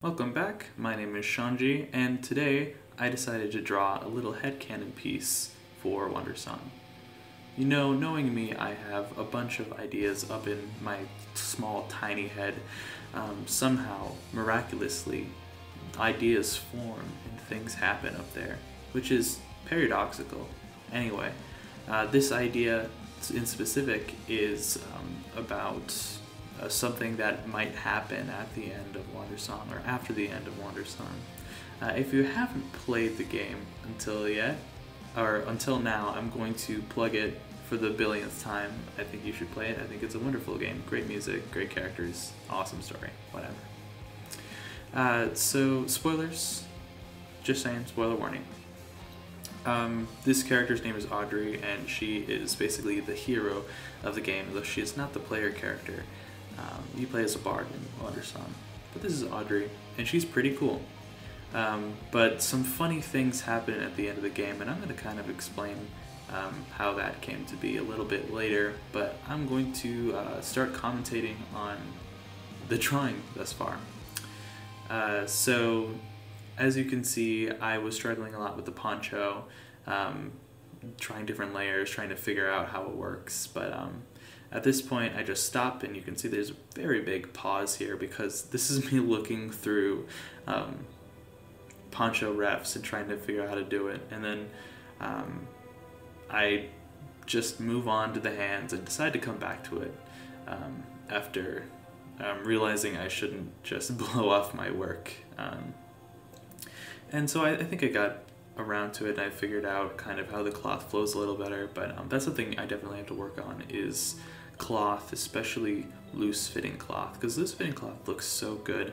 Welcome back, my name is Shanji, and today I decided to draw a little headcanon piece for Wandersong. You know, knowing me, I have a bunch of ideas up in my small, tiny head. Somehow, miraculously, ideas form and things happen up there, which is paradoxical. Anyway, this idea in specific is about something that might happen at the end of Wandersong or after the end of Wandersong. If you haven't played the game until now, I'm going to plug it for the billionth time. I think you should play it. I think it's a wonderful game. Great music, great characters, awesome story, whatever. So, spoilers. Just saying, spoiler warning. This character's name is Audrey, and she is basically the hero of the game, though she is not the player character. You play as a bard in Wandersong, but this is Audrey, and she's pretty cool. But some funny things happen at the end of the game, and I'm going to kind of explain how that came to be a little bit later, but I'm going to start commentating on the drawing thus far. So, as you can see, I was struggling a lot with the poncho, trying different layers, trying to figure out how it works, but at this point I just stop, and you can see there's a very big pause here because this is me looking through poncho refs and trying to figure out how to do it, and then I just move on to the hands and decide to come back to it after realizing I shouldn't just blow off my work. And so I think I got around to it, and I figured out kind of how the cloth flows a little better, but that's something I definitely have to work on is cloth, especially loose-fitting cloth, because loose-fitting cloth looks so good,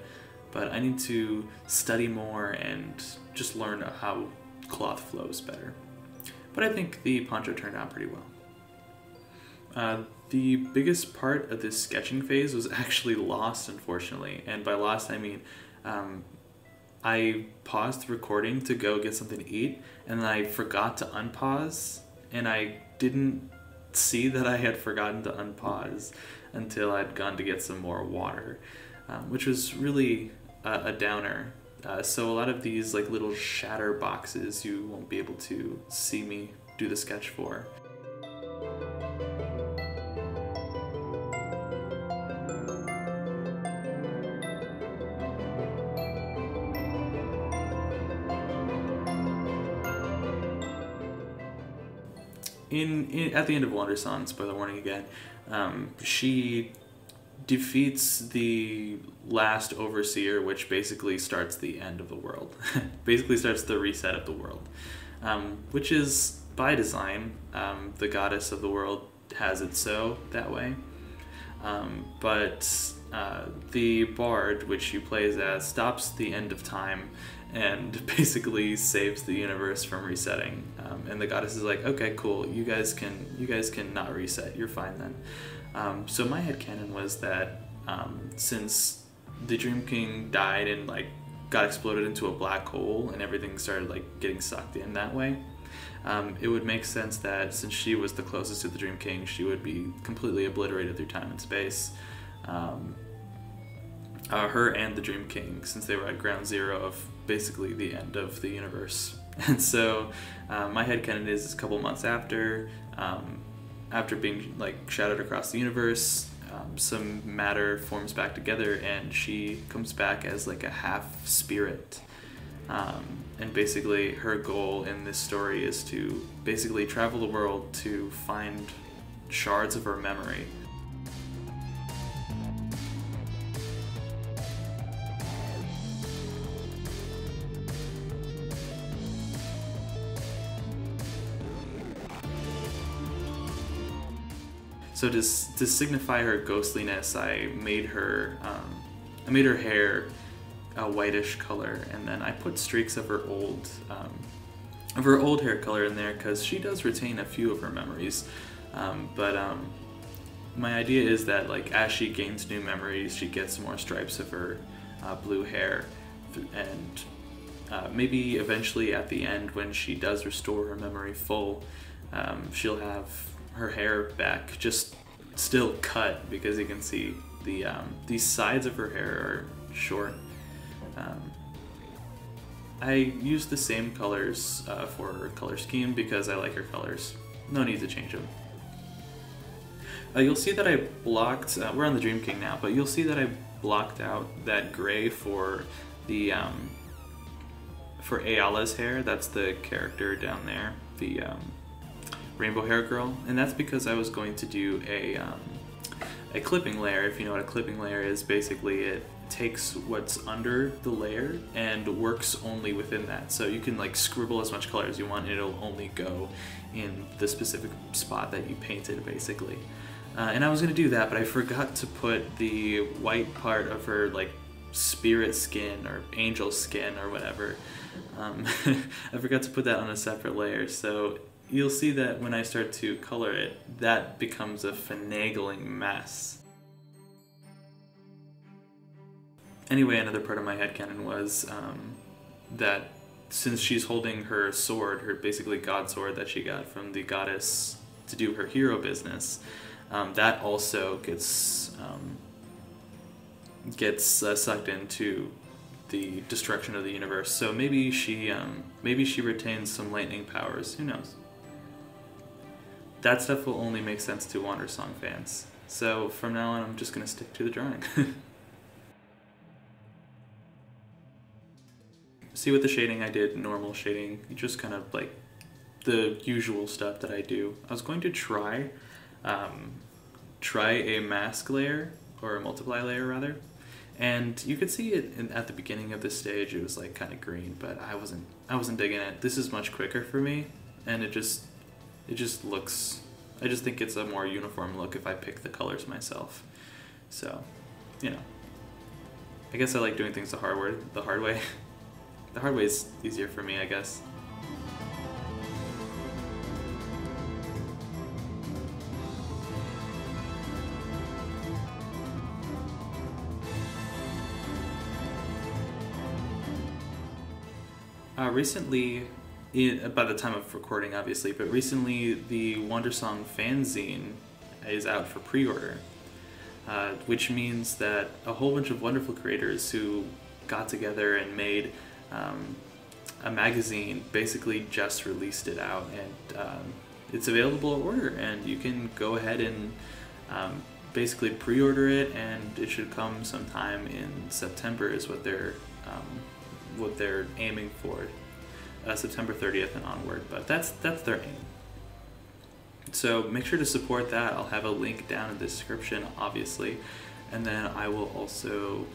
but I need to study more and just learn how cloth flows better. But I think the poncho turned out pretty well. The biggest part of this sketching phase was actually lost, unfortunately, and by lost I mean I paused the recording to go get something to eat, and then I forgot to unpause, and I didn't see that I had forgotten to unpause until I'd gone to get some more water, which was really a downer. So a lot of these like little shatter boxes you won't be able to see me do the sketch for. At the end of Wandersong, spoiler warning again, she defeats the last overseer, which basically starts the end of the world. Basically starts the reset of the world, which is by design. The goddess of the world has it so that way. But the bard, which you play as, stops the end of time and basically saves the universe from resetting. And the goddess is like, okay, cool, you guys can not reset, you're fine then. So my headcanon was that since the Dream King died and like got exploded into a black hole and everything started like getting sucked in that way, it would make sense that since she was the closest to the Dream King, she would be completely obliterated through time and space. Her and the Dream King, since they were at ground zero of basically the end of the universe. And so my headcanon is a couple months after being like shattered across the universe, some matter forms back together, and she comes back as like a half spirit. And basically her goal in this story is to basically travel the world to find shards of her memory. So to signify her ghostliness, I made her hair a whitish color, and then I put streaks of her old hair color in there because she does retain a few of her memories. But my idea is that like as she gains new memories, she gets more stripes of her blue hair, and maybe eventually at the end when she does restore her memory full, she'll have her hair back, just still cut, because you can see the these sides of her hair are short, I used the same colors for her color scheme because I like her colors. No need to change them. You'll see that I blocked, we're on the Dream King now, but you'll see that I blocked out that gray for the, for Ayala's hair. That's the character down there, the rainbow hair girl. And that's because I was going to do a clipping layer. If you know what a clipping layer is, basically it takes what's under the layer and works only within that. So you can like scribble as much color as you want and it'll only go in the specific spot that you painted, basically. And I was gonna do that, but I forgot to put the white part of her like spirit skin or angel skin or whatever. I forgot to put that on a separate layer, so you'll see that when I start to color it, that becomes a finagling mess. Anyway, another part of my headcanon was that since she's holding her sword, her basically god sword that she got from the goddess to do her hero business, that also gets sucked into the destruction of the universe. So maybe she retains some lightning powers. Who knows? That stuff will only make sense to Wandersong fans. So from now on, I'm just gonna stick to the drawing. See, with the shading, I did normal shading, just kind of like the usual stuff that I do. I was going to try a mask layer, or a multiply layer rather, and you could see it at the beginning of this stage. It was like kind of green, but I wasn't digging it. This is much quicker for me, and it just looks. I just think it's a more uniform look if I pick the colors myself. So, you know, I guess I like doing things the hard way. The hard way is easier for me, I guess. Recently, by the time of recording obviously, but recently the Wandersong fanzine is out for pre-order, which means that a whole bunch of wonderful creators who got together and made a magazine basically just released it out, and it's available to order, and you can go ahead and basically pre-order it, and it should come sometime in September is what they're aiming for, September 30th and onward, but that's their aim. So make sure to support that. I'll have a link down in the description, obviously, and then I will also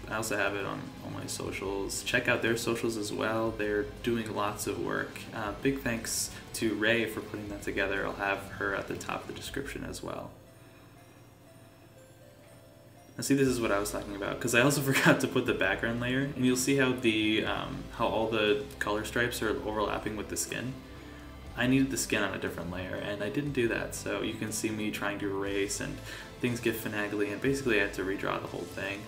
I also have it on all my socials. Check out their socials as well. They're doing lots of work. Big thanks to Ray for putting that together. I'll have her at the top of the description as well. Now see, this is what I was talking about, because I also forgot to put the background layer, and you'll see how how all the color stripes are overlapping with the skin. I needed the skin on a different layer, and I didn't do that, so you can see me trying to erase, and things get finagly, and basically I had to redraw the whole thing.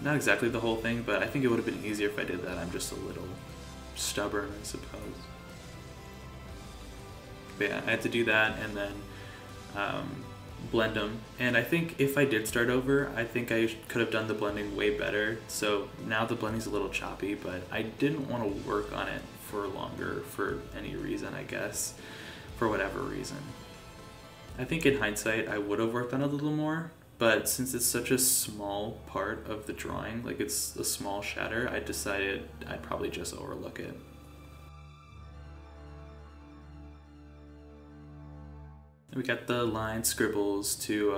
Not exactly the whole thing, but I think it would have been easier if I did that. I'm just a little stubborn, I suppose. But yeah, I had to do that, and then blend them. And I think if I did start over, I think I could have done the blending way better. So now the blending's a little choppy, but I didn't want to work on it for longer for any reason, I guess, for whatever reason. I think in hindsight, I would have worked on it a little more, but since it's such a small part of the drawing, like it's a small shatter, I decided I'd probably just overlook it. We got the line scribbles to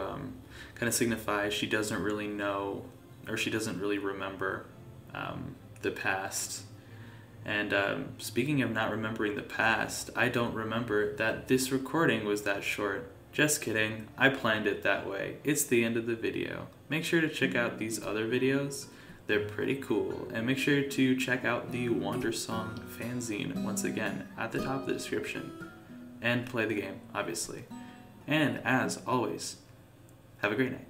kind of signify she doesn't really know, or she doesn't really remember the past. And speaking of not remembering the past, I don't remember that this recording was that short. Just kidding, I planned it that way. It's the end of the video. Make sure to check out these other videos. They're pretty cool. And make sure to check out the Wandersong fanzine once again at the top of the description. And play the game, obviously. And as always, have a great night.